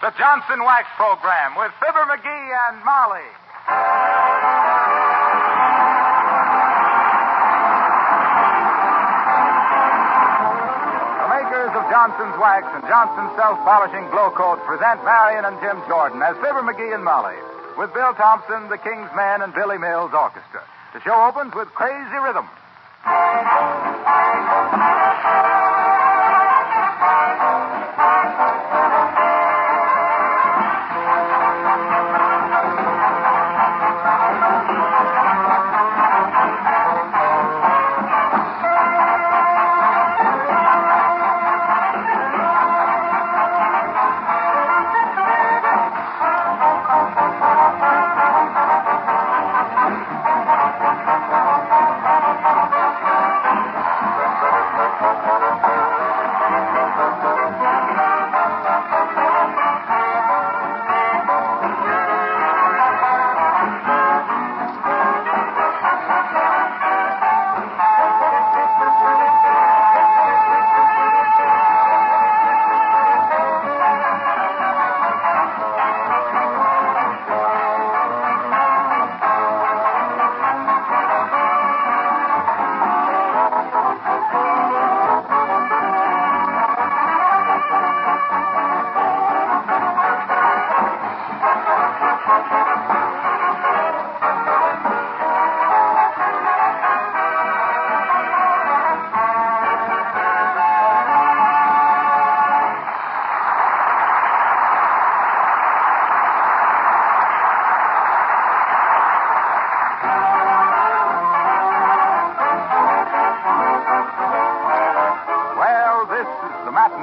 the Johnson Wax Program with Fibber McGee and Molly. The makers of Johnson's Wax and Johnson's Self-Polishing Glow Coat present Marion and Jim Jordan as Fibber McGee and Molly, with Bill Thompson, the King's Men, and Billy Mills Orchestra. The show opens with Crazy Rhythm.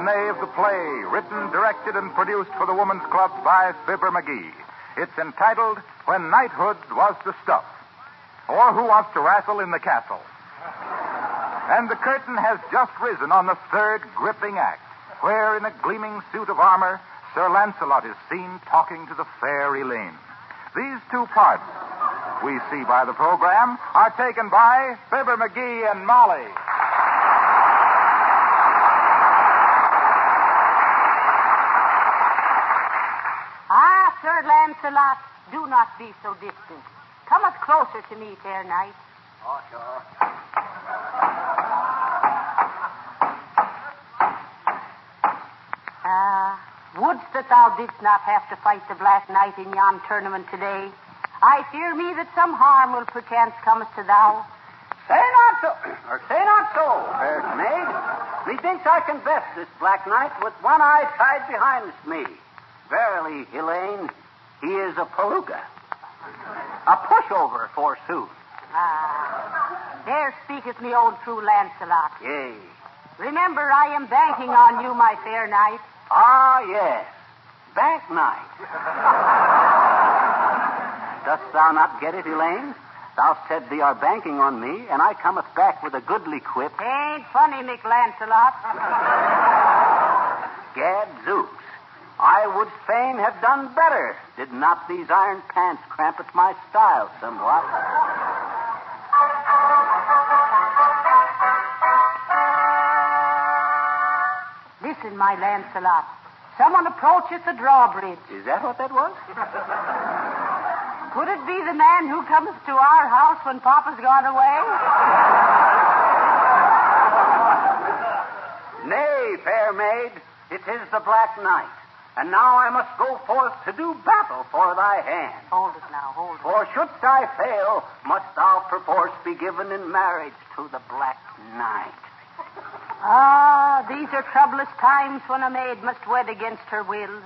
Of the play, written, directed, and produced for the Woman's Club by Fibber McGee. It's entitled When Knighthood Was the Stuff, or Who Wants to Wrestle in the Castle. And the curtain has just risen on the third gripping act, where in a gleaming suit of armor, Sir Lancelot is seen talking to the fair Elaine. These two parts, we see by the program, are taken by Fibber McGee and Molly. Sir Lancelot, do not be so distant. Cometh closer to me, fair knight. Oh, sure. Wouldst that thou didst not have to fight the Black Knight in yon tournament today. I fear me that some harm will perchance cometh to thou. Say not so, fair maid. Methinks I can best this Black Knight with one eye tied behind me. Verily, Elaine, he is a palooka. A pushover, forsooth. There speaketh me old true Lancelot. Yea. Remember, I am banking on you, my fair knight. Ah, yes. Bank night. Dost thou not get it, Elaine? Thou said thee are banking on me, and I cometh back with a goodly quip. Ain't funny, Mick Lancelot. Gadzooks. I would fain have done better, did not these iron pants cramp at my style somewhat. Listen, my Lancelot. Someone approacheth the drawbridge. Is that what that was? Could it be the man who cometh to our house when Papa's gone away? Nay, fair maid, it is the Black Knight. And now I must go forth to do battle for thy hand. Hold it now, hold it. For shouldst I fail, must thou perforce be given in marriage to the Black Knight. These are troublous times when a maid must wed against her will.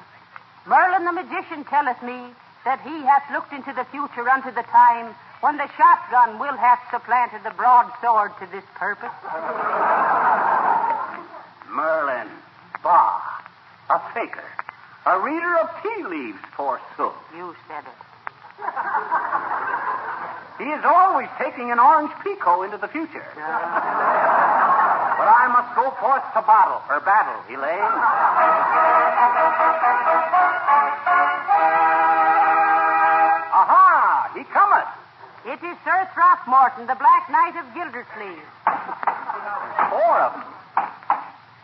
Merlin the magician telleth me that he hath looked into the future unto the time when the shotgun will have supplanted the broadsword to this purpose. Merlin, bah, a faker. A reader of tea leaves, forsooth. You said it. He is always taking an orange pico into the future. But I must go forth to battle, Elaine. Aha! He cometh. It is Sir Throckmorton, the Black Knight of Gildersleeve. 4 of them.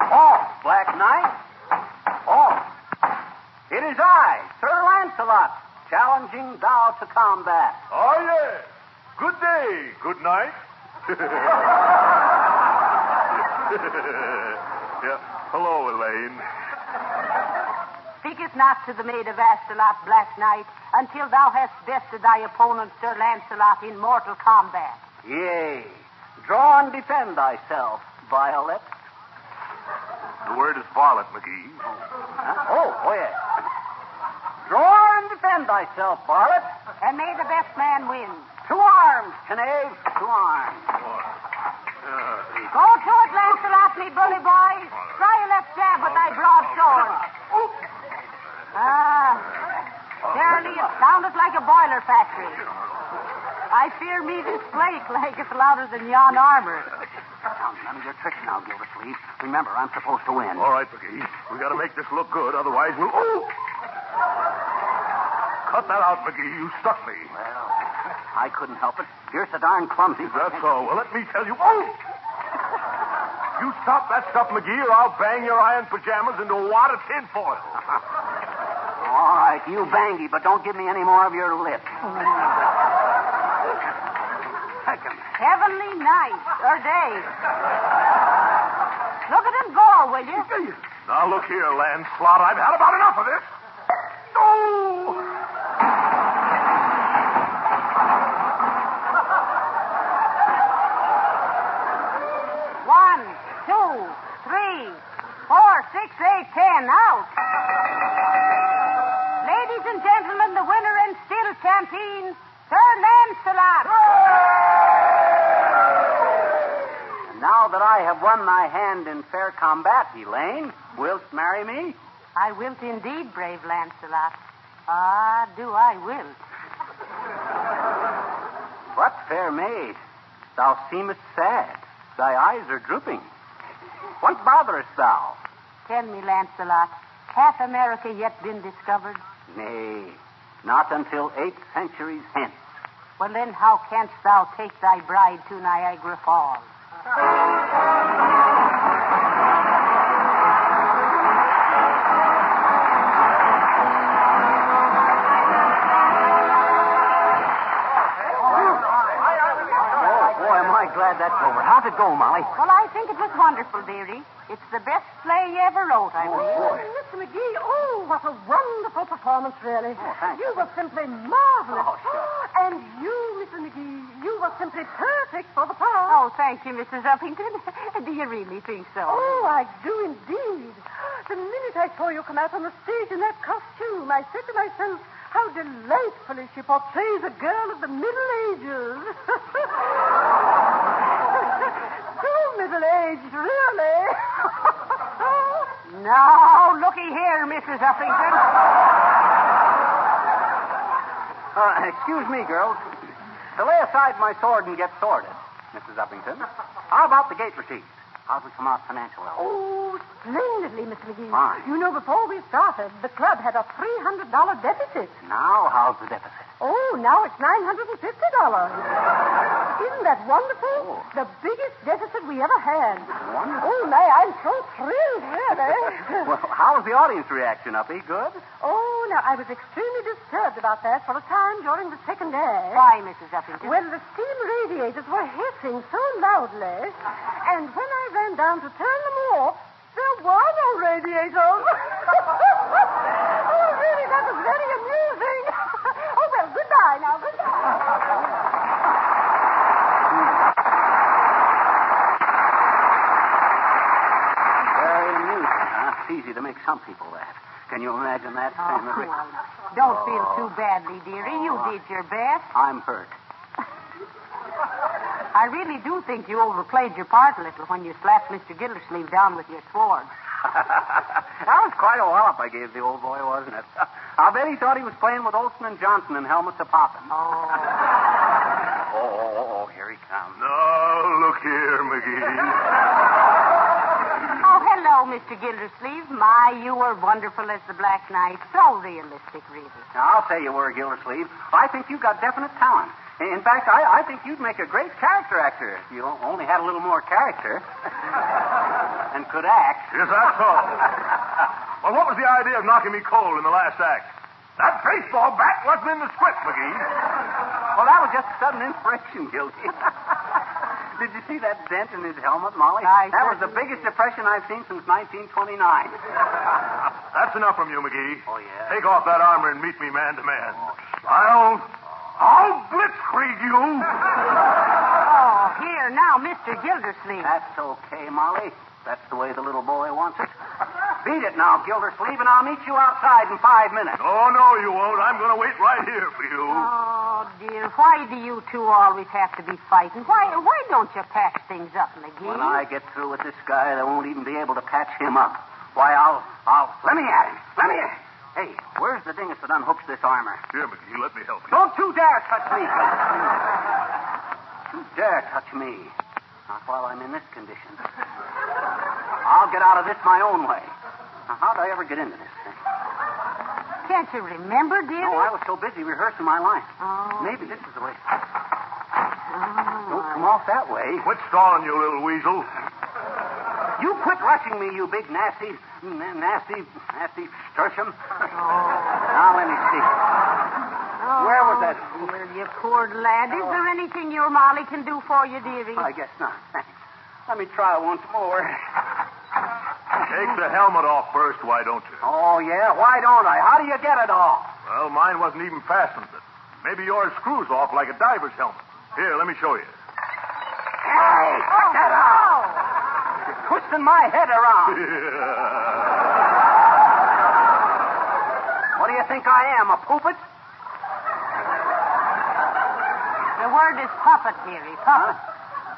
Off, Black Knight. Off. It It is I, Sir Lancelot, challenging thou to combat. Oh, yes. Good day, good night. Yeah. Hello, Elaine. Speak it not to the maid of Astolat, Black Knight, until thou hast bested thy opponent, Sir Lancelot, in mortal combat. Yea. Draw and defend thyself, Violet. The word is varlet, McGee. Huh? Oh, yes. Draw and defend thyself, Violet. And may the best man win. To arms, Knave, to arms. Go to it, Lancelot, me bully boy. Try a left jab with thy broadsword. Verily, it sounded like a boiler factory. I fear me this flake laggeth louder than yon armor. None of your tricks now, Gildersleeve. Remember, I'm supposed to win. All right, McGee. We got to make this look good, otherwise we'll... Oh! Cut that out, McGee. You stuck me. Well, I couldn't help it. You're so darn clumsy. That's so. Well, let me tell you... Oh! You stop that stuff, McGee, or I'll bang your iron pajamas into a wad of tinfoil. All right, you bangy, but don't give me any more of your lip. Heavenly night or day. Look at him go, will you? Now, look here, Lancelot. I've had about enough of this. Oh! One, 2, 3, 4, 6, 8, 10. Out. Ladies and gentlemen, the winner and still champion, Sir Lancelot. And now that I have won thy hand in fair combat, Elaine, wilt marry me? I wilt indeed, brave Lancelot. Ah, do I wilt. What, fair maid? Thou seemest sad. Thy eyes are drooping. What botherest thou? Tell me, Lancelot, hath America yet been discovered? Nay, not until 8 centuries hence. Well, then, how canst thou take thy bride to Niagara Falls? Glad that's over. How'd it go, Molly? Well, I think it was wonderful, dearie. It's the best play you ever wrote, I believe. Boy. Mr. McGee, what a wonderful performance, really. Thanks. You were simply marvelous. Oh, sure. And you, Mr. McGee, you were simply perfect for the part. Oh, thank you, Mrs. Uppington. Do you really think so? Oh, I do indeed. The minute I saw you come out on the stage in that costume, I said to myself, how delightfully she portrays a girl of the Middle Ages. So middle-aged, really. Now, looky here, Mrs. Uppington. Excuse me, girls. To lay aside my sword and get sworded, Mrs. Uppington. How about the gate receipts? How'd we come out financially? Oh, splendidly, Miss McGee. Fine. You know, before we started, the club had a $300 deficit. Now, how's the deficit? Oh, now it's $950. Isn't that wonderful? Oh. The biggest deficit we ever had. Wonderful. Oh, my, I'm so thrilled, really. Well, how was the audience reaction, Uppy? Good? Oh, now, I was extremely disturbed about that for a time during the second act. Why, Mrs. Uppington? Well, the steam radiators were hissing so loudly, and when I ran down to turn them off, there were no radiators. Oh, really, that was very amusing. Oh, well, goodbye now, goodbye. Very amusing, huh? It's easy to make some people laugh. Can you imagine that? Oh, well, don't feel too badly, dearie. You did your best. I'm hurt. I really do think you overplayed your part a little when you slapped Mr. Gildersleeve down with your sword. That was quite a wallop I gave the old boy, wasn't it? I'll bet he thought he was playing with Olson and Johnson in helmets a-popping. Oh, here he comes. Now, look here, McGee. Oh, hello, hello, Mr. Gildersleeve. My, you were wonderful as the Black Knight. So realistic, really. Now, I'll tell you were, Gildersleeve. I think you've got definite talent. In fact, I think you'd make a great character actor if you only had a little more character and could act. Is that so? Well, what was the idea of knocking me cold in the last act? That baseball bat wasn't in the script, McGee. Well, that was just sudden inspiration, Gildy. Did you see that dent in his helmet, Molly? That was the biggest depression I've seen since 1929. That's enough from you, McGee. Oh, yeah? Take off that armor and meet me man to man. I'll blitzkrieg you. Oh, here, now, Mr. Gildersleeve. That's okay, Molly. That's the way the little boy wants it. Beat it now, Gildersleeve, and I'll meet you outside in 5 minutes. Oh, no, you won't. I'm going to wait right here for you. Oh, dear. Why do you two always have to be fighting? Why don't you patch things up, McGee? When I get through with this guy, they won't even be able to patch him up. Why, I'll... Let me at him. Hey, where's the dingus that unhooks this armor? Here, McGee, let me help you. Don't you dare touch me. Don't you dare touch me. Not while I'm in this condition. I'll get out of this my own way. Now, how'd I ever get into this thing? Can't you remember, dear? No, I was so busy rehearsing my line. Oh. Maybe this is the way. Don't come off that way. Quit stalling, you little weasel. You quit rushing me, you big nasty sturchum. Now, let me see. Where was that? Dear, you poor lad. Is there anything your Molly can do for you, dearie? I guess not. Thanks. Let me try once more. Take the helmet off first, why don't you? Oh, yeah? Why don't I? How do you get it off? Well, mine wasn't even fastened. Maybe yours screws off like a diver's helmet. Here, let me show you. Hey, cut that out! You're twisting my head around. What do you think I am, a puppet? The word is puppet, dearie. Puppet. Huh?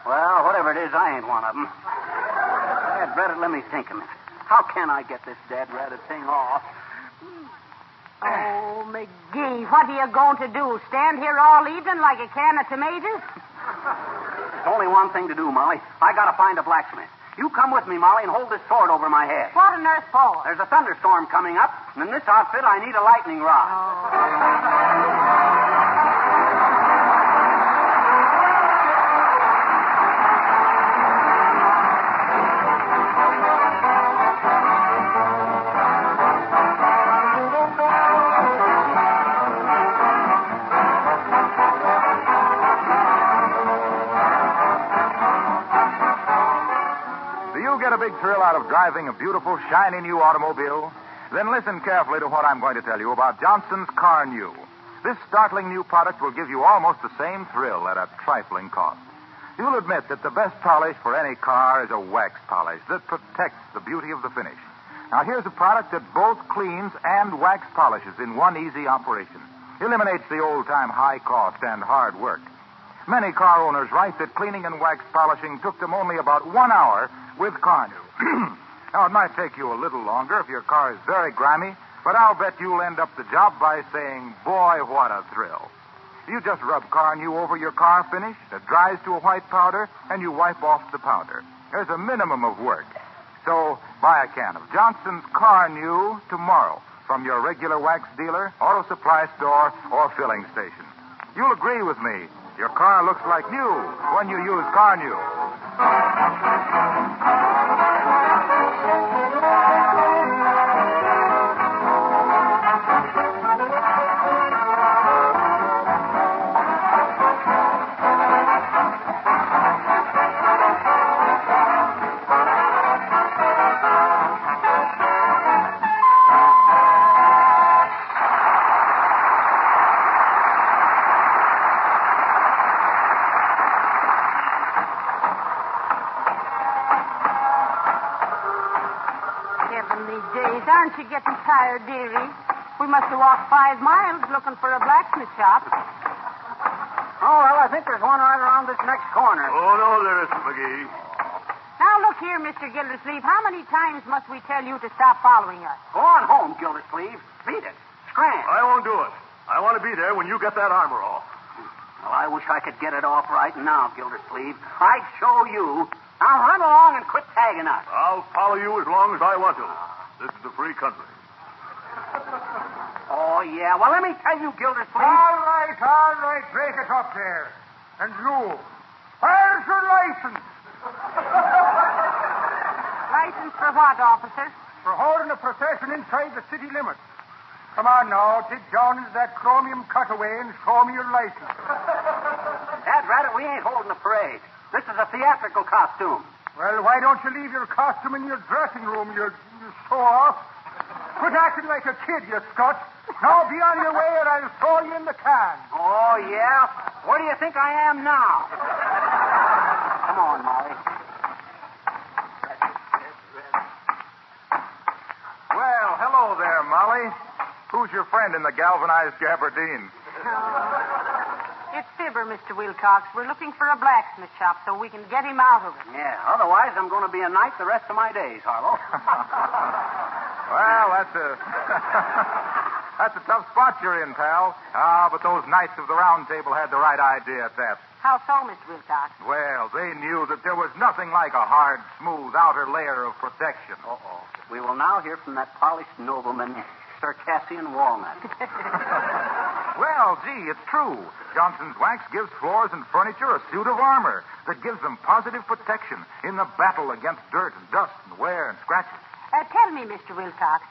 Well, whatever it is, I ain't one of them. Dad, Reddit, let me think a minute. How can I get this dead-ratted thing off? Oh, McGee, what are you going to do? Stand here all evening like a can of tomatoes? There's only one thing to do, Molly. I gotta find a blacksmith. You come with me, Molly, and hold this sword over my head. What on earth for? There's a thunderstorm coming up, and in this outfit I need a lightning rod. Get a big thrill out of driving a beautiful, shiny new automobile? Then listen carefully to what I'm going to tell you about Johnson's Car New. This startling new product will give you almost the same thrill at a trifling cost. You'll admit that the best polish for any car is a wax polish that protects the beauty of the finish. Now, here's a product that both cleans and wax polishes in one easy operation. Eliminates the old-time high cost and hard work. Many car owners write that cleaning and wax polishing took them only about 1 hour with Car New. Now, it might take you a little longer if your car is very grimy, but I'll bet you'll end up the job by saying, boy, what a thrill. You just rub Car New over your car finish, it dries to a white powder, and you wipe off the powder. There's a minimum of work. So, buy a can of Johnson's Car New tomorrow from your regular wax dealer, auto supply store, or filling station. You'll agree with me. Your car looks like new when you use Car New. Aren't you getting tired, dearie? We must have walked 5 miles looking for a blacksmith shop. Oh, well, I think there's one right around this next corner. Oh, no, there isn't, McGee. Now, look here, Mr. Gildersleeve. How many times must we tell you to stop following us? Go on home, Gildersleeve. Beat it. Scram. I won't do it. I want to be there when you get that armor off. Well, I wish I could get it off right now, Gildersleeve. I'd show you Now run along and quit tagging us. I'll follow you as long as I want to. This is a free country. Oh, yeah. Well, let me tell you, Gildersleeve. All right. Break it up there. And you, where's your license? License for what, officer? For holding a procession inside the city limits. Come on now, dig down into that chromium cutaway and show me your license. Dad, Rabbit, we ain't holding a parade. This is a theatrical costume. Well, why don't you leave your costume in your dressing room, you show-off? Quit acting like a kid, you scut. Now be on your way or I'll throw you in the can. Oh, yeah? Where do you think I am now? Come on, Molly. Well, hello there, Molly. Who's your friend in the galvanized gabardine? It's Fibber, Mr. Wilcox. We're looking for a blacksmith shop so we can get him out of it. Yeah, otherwise I'm going to be a knight the rest of my days, Harlow. Well, that's a tough spot you're in, pal. But those knights of the Round Table had the right idea at that. How so, Mr. Wilcox? Well, they knew that there was nothing like a hard, smooth outer layer of protection. Uh-oh. We will now hear from that polished nobleman, Circassian Walnut. Well, gee, it's true. Johnson's Wax gives floors and furniture a suit of armor that gives them positive protection in the battle against dirt and dust and wear and scratches. Tell me, Mr. Wilcox,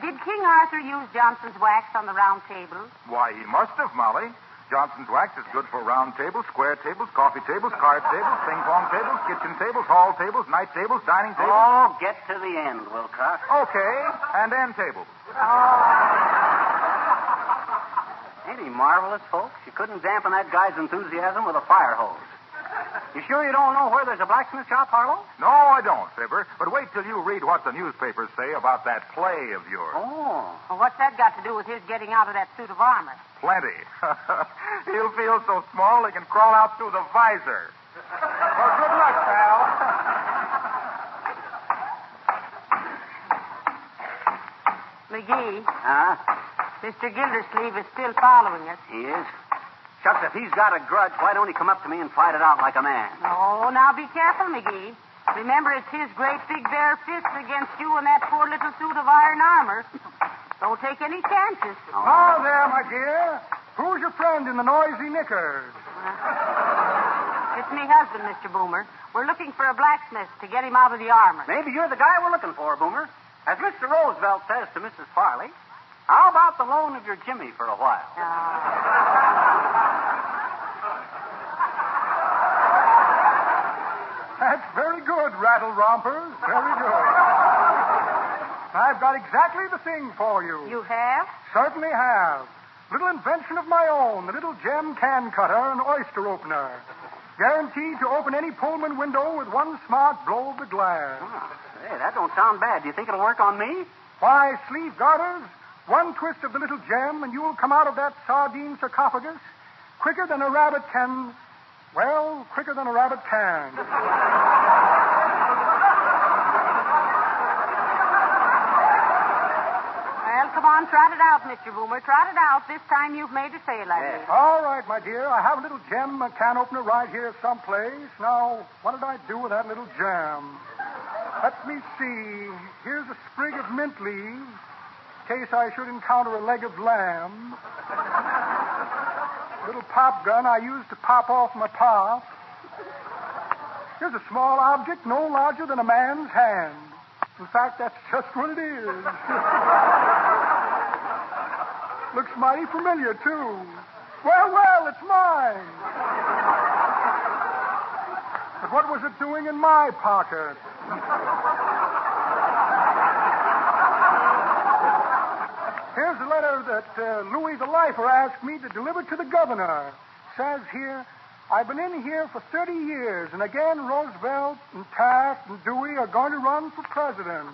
did King Arthur use Johnson's Wax on the Round Table? Why, he must have, Molly. Johnson's Wax is good for round tables, square tables, coffee tables, card tables, ping-pong tables, kitchen tables, hall tables, night tables, dining tables. Oh, get to the end, Wilcox. Okay, and end tables. Ain't he marvelous, folks? You couldn't dampen that guy's enthusiasm with a fire hose. You sure you don't know where there's a blacksmith shop, Harlow? No, I don't, Fibber. But wait till you read what the newspapers say about that play of yours. Oh. Well, what's that got to do with his getting out of that suit of armor? Plenty. He'll feel so small he can crawl out through the visor. Well, good luck, pal. McGee, Huh? Mr. Gildersleeve is still following us. He is? Shucks, if he's got a grudge, why don't he come up to me and fight it out like a man? Oh, now be careful, McGee. Remember, it's his great big bare fist against you and that poor little suit of iron armor. Don't take any chances. Oh, there, my dear. Who's your friend in the noisy knickers? It's me husband, Mr. Boomer. We're looking for a blacksmith to get him out of the armor. Maybe you're the guy we're looking for, Boomer. As Mr. Roosevelt says to Mrs. Farley, how about the loan of your Jimmy for a while? That's very good, Rattle Rompers. Very good. I've got exactly the thing for you. You have? Certainly have. Little invention of my own, the little gem can cutter and oyster opener. Guaranteed to open any Pullman window with one smart blow of the glass. Oh, hey, that don't sound bad. Do you think it'll work on me? Why, sleeve garters, one twist of the little gem and you'll come out of that sardine sarcophagus quicker than a rabbit can... Well, quicker than a rabbit can. Well, come on, trot it out, Mr. Boomer. Trot it out. This time you've made a sale, I believe. All right, my dear. I have a little gem can opener right here someplace. Now, what did I do with that little gem? Let me see. Here's a sprig of mint leaves, in case I should encounter a leg of lamb. Little pop gun I used to pop off my pop. Here's a small object no larger than a man's hand. In fact, that's just what it is. Looks mighty familiar, too. Well, it's mine. But what was it doing in my pocket? Here's a letter that Louis the Lifer asked me to deliver to the governor. Says here, I've been in here for 30 years, and again Roosevelt and Taft and Dewey are going to run for president.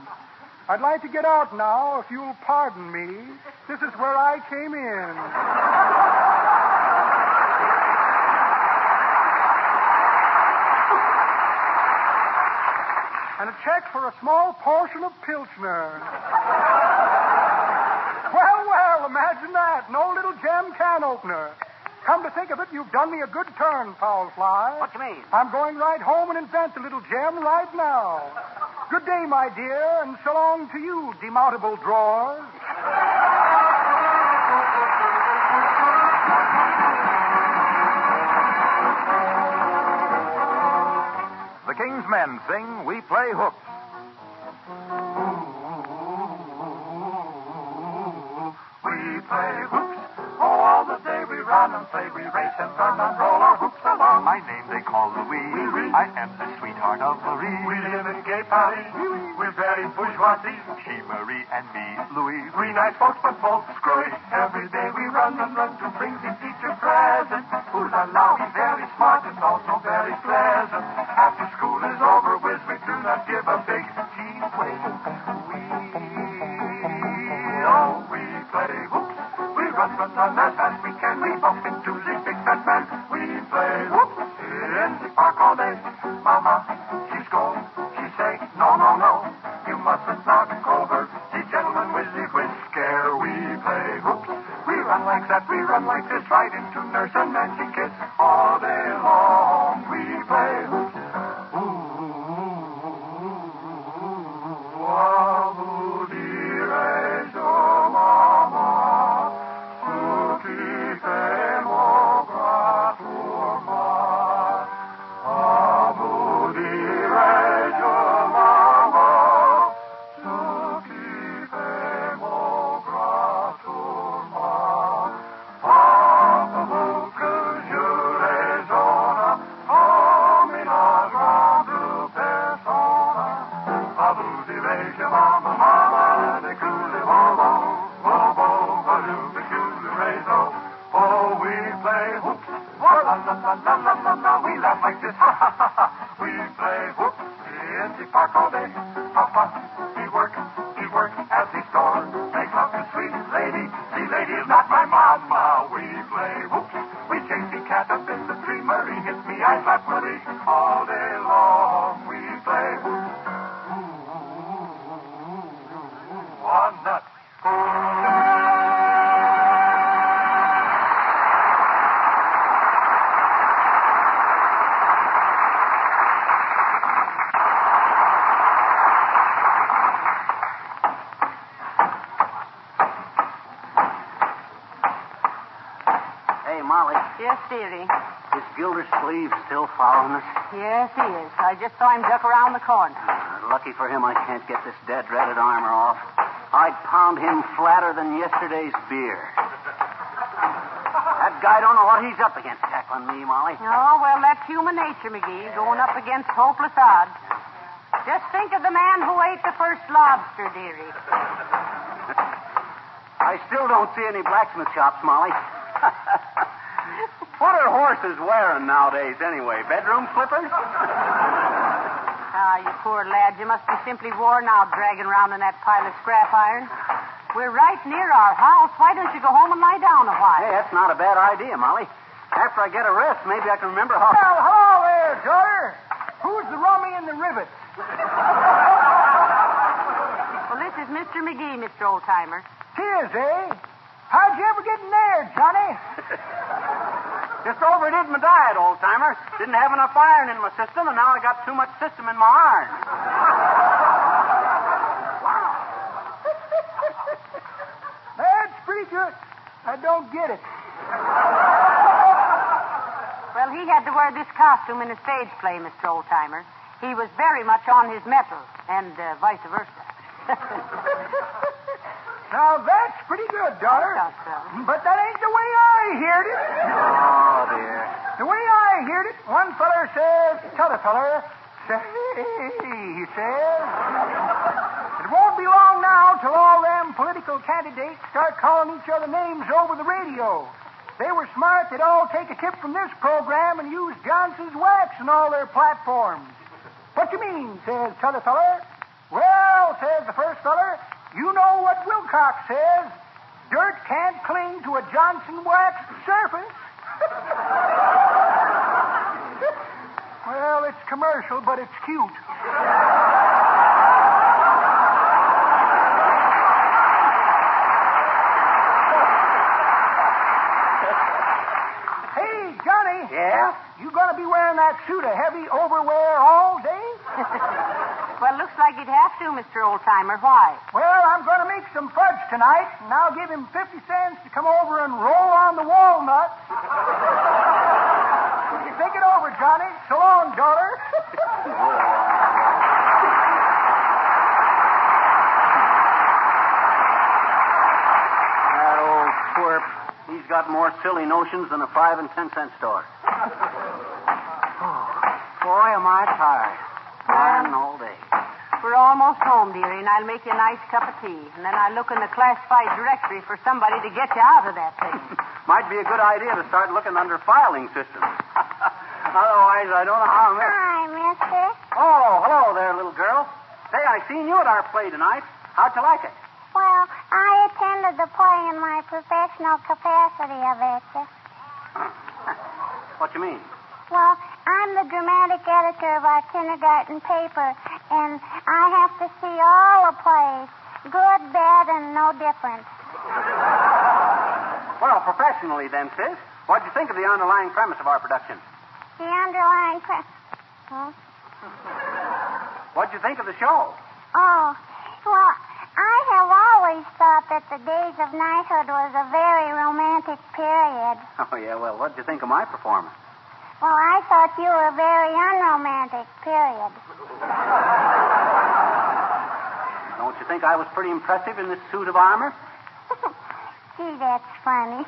I'd like to get out now, if you'll pardon me. This is where I came in. And a check for a small portion of Pilsner. Well, imagine that. No little gem can opener. Come to think of it, you've done me a good turn, foul fly. What you mean? I'm going right home and invent the little gem right now. Good day, my dear, and so long to you, demountable drawers. The King's Men sing We Play Hoops. We play hoops. Oh, all the day we run and play. We race and run and roll our hoops along. My name they call Louis. I am the sweetheart of Marie. We live in gay Paris. We're very bourgeoisie. She, Marie, and me, Louis. We nice folks, but folks screwy. Every day we run and run to bring the teacher present. Ooh la la, he's very smart and also very pleasant. After school is over, whiz, we do not give a big gee whiz. We play hoops. We run as fast we can. We bump into the big fat man. We play hoops in the park all day. Mama, she scold. She say, no, no, no. You mustn't knock over the gentleman with the whisker. We play hoops. We run like that. We run like this. Right into Nurse and Nancy Kiss. All day long we play hoops. Yes, dearie. Is Gildersleeve still following us? Yes, he is. I just saw him duck around the corner. Lucky for him, I can't get this dead-dreaded armor off. I'd pound him flatter than yesterday's beer. That guy don't know what he's up against tackling me, Molly. Oh, well, that's human nature, McGee, going up against hopeless odds. Just think of the man who ate the first lobster, dearie. I still don't see any blacksmith shops, Molly. What are horses wearing nowadays, anyway? Bedroom slippers? Ah, you poor lad. You must be simply worn out dragging around in that pile of scrap iron. We're right near our house. Why don't you go home and lie down a while? Hey, that's not a bad idea, Molly. After I get a rest, maybe I can remember how... Well, hello there, daughter. Who's the rummy and the rivets? Well, this is Mr. McGee, Mr. Oldtimer. Tis, eh? How'd you ever get in there, Johnny? Just overdid my diet, old-timer. Didn't have enough iron in my system, and now I got too much system in my iron. That's pretty good. I don't get it. Well, he had to wear this costume in a stage play, Mr. Oldtimer. He was very much on his mettle, and vice versa. Now, that's pretty good, daughter. But that ain't the way I heard it. Oh, dear. The way I heard it, one feller says to t'other feller, say, he says, it won't be long now till all them political candidates start calling each other names over the radio. They were smart, they'd all take a tip from this program and use Johnson's wax in all their platforms. What you mean, says t'other feller. Well, says the first feller, you know what Wilcox says. Dirt can't cling to a Johnson wax surface. Well, it's commercial, but it's cute. Yeah? You going to be wearing that suit of heavy overwear all day? Well, looks like you'd have to, Mr. Oldtimer. Why? Well, I'm going to make some fudge tonight, and I'll give him 50 cents to come over and roll on the walnuts. You think it over, Johnny. So long, daughter. That old twerp. He's got more silly notions than a 5 and 10 cent store. Boy, am I tired. Tired all day. We're almost home, dearie, and I'll make you a nice cup of tea. And then I'll look in the classified directory for somebody to get you out of that thing. Might be a good idea to start looking under filing systems. Otherwise, I don't know how I'm... Hi, mister. Oh, hello there, little girl. Say, I seen you at our play tonight. How'd you like it? Well, I attended the play in my professional capacity of it. What you mean? Well, I'm the dramatic editor of our kindergarten paper, and I have to see all the plays, good, bad, and no different. Well, professionally then, sis, what'd you think of the underlying premise of our production? The underlying Huh? What'd you think of the show? Oh, well, I have always thought that the days of knighthood was a very romantic period. Oh, yeah, well, what'd you think of my performance? Well, I thought you were very unromantic, period. Don't you think I was pretty impressive in this suit of armor? Gee, that's funny.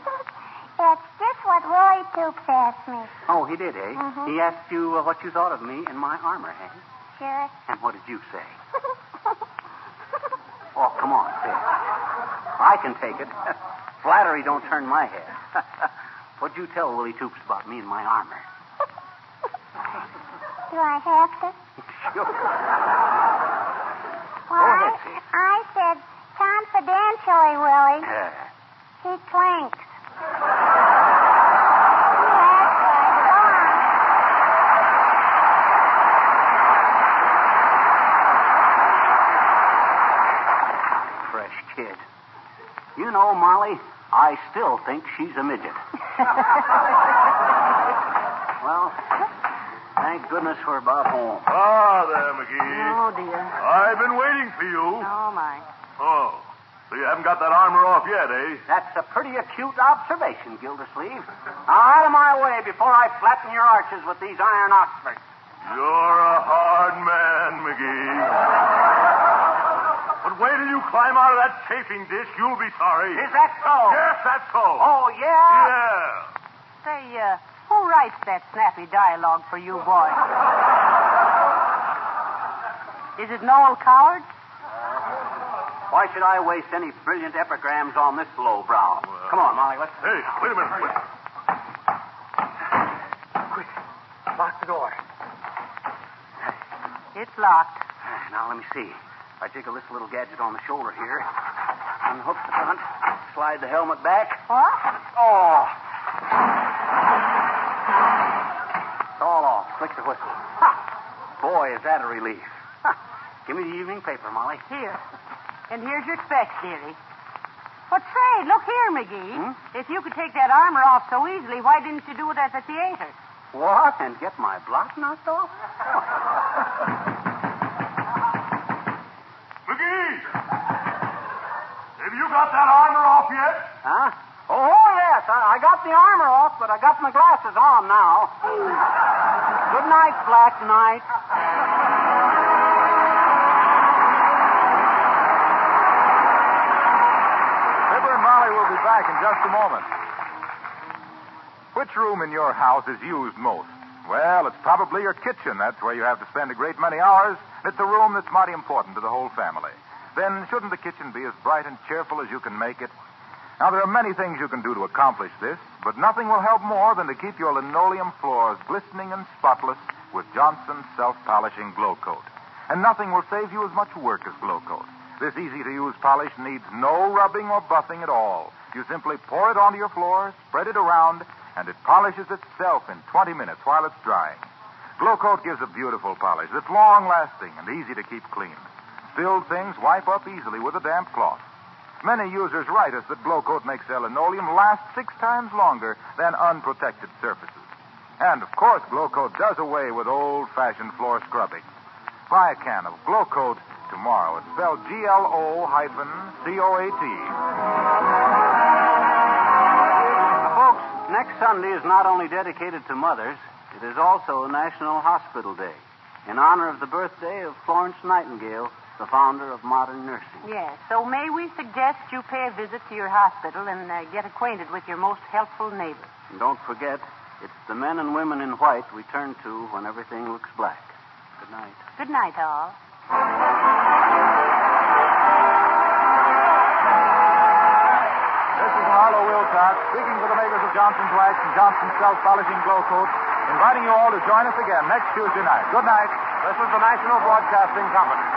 That's just what Willie Toops asked me. Oh, he did, eh? Mm-hmm. He asked you what you thought of me in my armor, eh? Sure. And what did you say? Oh, come on, say it. I can take it. Flattery don't turn my head. What'd you tell Willie Toops about me and my armor? Do I have to? Sure. Well, Go ahead, sis. I said confidentially, Willie. He clinks. Fresh kid. You know, Molly, I still think she's a midget. Well, thank goodness we're about home. Ah, there, McGee. Oh, dear. I've been waiting for you. Oh, my. Oh, so you haven't got that armor off yet, eh? That's a pretty acute observation, Gildersleeve. Now, out of my way before I flatten your arches with these iron Oxfords. You're a hard man, McGee. But wait till you climb out of that chafing dish. You'll be sorry. Is that so? Yes, that's so. Oh, yeah? Yeah. Say, who writes that snappy dialogue for you boys? Is it Noel Coward? Why should I waste any brilliant epigrams on this lowbrow? Come on, Molly, let's... Hey, wait a minute. Wait. Quick, lock the door. It's locked. Now, let me see. I jiggle this little gadget on the shoulder here, unhook the front, slide the helmet back. What? Oh! It's all off. Click the whistle. Ha! Boy, is that a relief. Ha! Give me the evening paper, Molly. Here. And here's your specs, dearie. But say, look here, McGee. If you could take that armor off so easily, why didn't you do it at the theater? What? And get my block knocked off? McGee! Have you got that armor off yet? Huh? Oh, yes. I got the armor off, but I got my glasses on now. Good night, Black Knight. Fibber and Molly will be back in just a moment. Which room in your house is used most? Well, it's probably your kitchen. That's where you have to spend a great many hours. It's a room that's mighty important to the whole family. Then shouldn't the kitchen be as bright and cheerful as you can make it? Now, there are many things you can do to accomplish this, but nothing will help more than to keep your linoleum floors glistening and spotless with Johnson's self-polishing Glow Coat. And nothing will save you as much work as Glow Coat. This easy-to-use polish needs no rubbing or buffing at all. You simply pour it onto your floor, spread it around, and it polishes itself in 20 minutes while it's drying. Glow Coat gives a beautiful polish that's long-lasting and easy to keep clean. Spilled things wipe up easily with a damp cloth. Many users write us that Glow Coat makes their linoleum last 6 times longer than unprotected surfaces. And, of course, Glow Coat does away with old-fashioned floor scrubbing. Buy a can of Glow Coat tomorrow. It's spelled GLO-COAT. Folks, next Sunday is not only dedicated to mothers, it is also National Hospital Day, in honor of the birthday of Florence Nightingale, the founder of modern nursing. Yes, so may we suggest you pay a visit to your hospital and get acquainted with your most helpful neighbor. And don't forget, it's the men and women in white we turn to when everything looks black. Good night. Good night, all. This is Harlow Wilcox, speaking for the makers of Johnson's Wax and Johnson's Self-Polishing Glow Coat, inviting you all to join us again next Tuesday night. Good night. This is the National Broadcasting Company.